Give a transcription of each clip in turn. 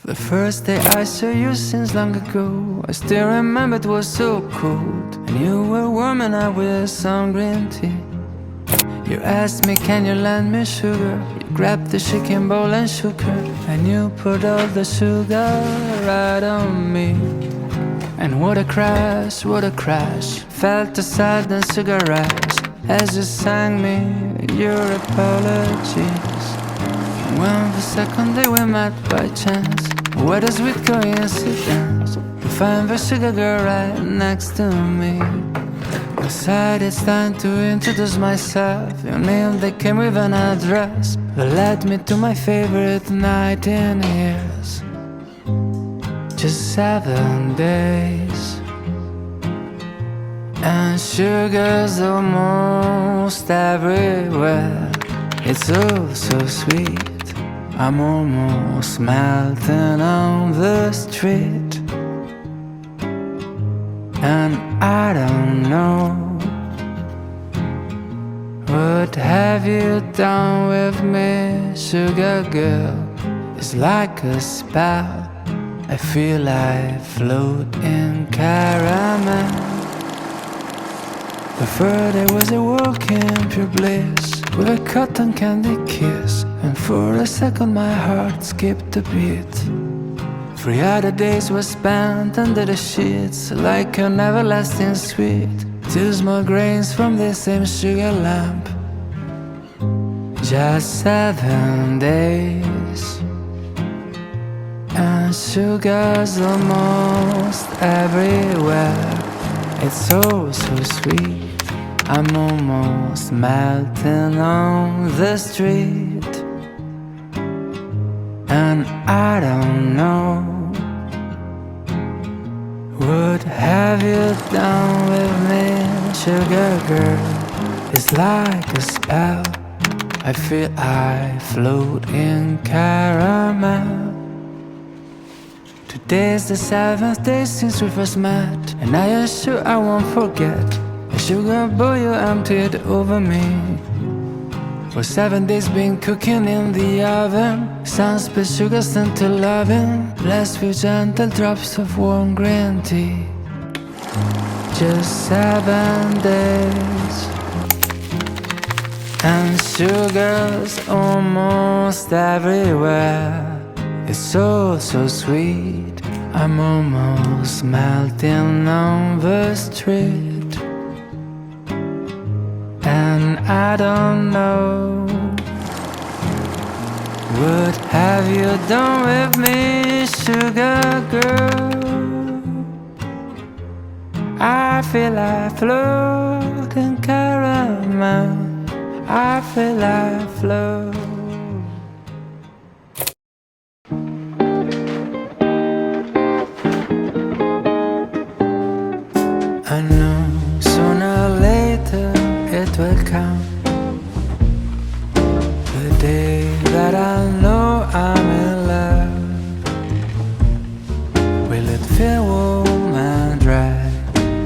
The first day I saw you seems long ago. I still remember it was so cold, and you were warming up with some green tea. You asked me, can you lend me sugar? You grabbed the shaking bowl and shook her, and you put all the sugar right on me. And what a crash, what a crash. Felt the sudden sugar rush as you sang me your apologies. When the second day we met by chance, what a sweet coincidence to find the sugar girl right next to me. Decided it's time to introduce myself. Your name that came with an address that led me to my favorite night in years. Just 7 days, and sugar's almost everywhere. It's oh so sweet. I'm almost melting on the street, and I don't know, what have you done with me, sugar girl? It's like a spell. I feel I float in caramel. The third day was a walk in pure bliss, with a cotton candy kiss, and for a second my heart skipped a beat. 3 other days were spent under the sheets, like an everlasting sweet. 2 small grains from the same sugar lamp. Just 7 days, and sugar's almost everywhere. It's so sweet. I'm almost melting on the street, and I don't know, what have you done with me, sugar girl? It's like a spell. I feel I float in caramel. Today's the 7th day since we first met, and I am sure I won't forget the sugar bowl you emptied over me. For 7 days been cooking in the oven, some spit sugar sent to loving, blessed with gentle drops of warm green tea. Just 7 days, and sugar's almost everywhere. It's so sweet. I'm almost melting on the street, and I don't know, what have you done with me, sugar girl? I feel I float in caramel. I feel I float. I know sooner or later it will come, the day that I know I'm in love. Will it feel warm and dry,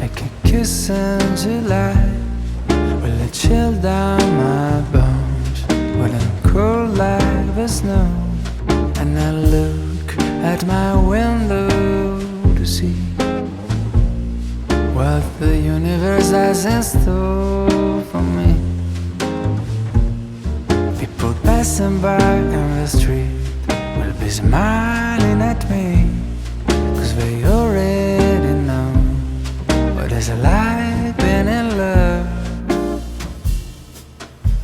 like a kiss in July? Will it chill down my bones, will it cool like the snow? And I look at my window to see what the universe has in store for me. People passing by in the street will be smiling at me, 'cause they already know what it's like being in love.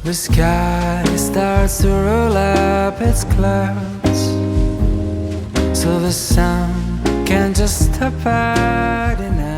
The sky starts to roll up its clouds, so the sun can't just stop hiding out.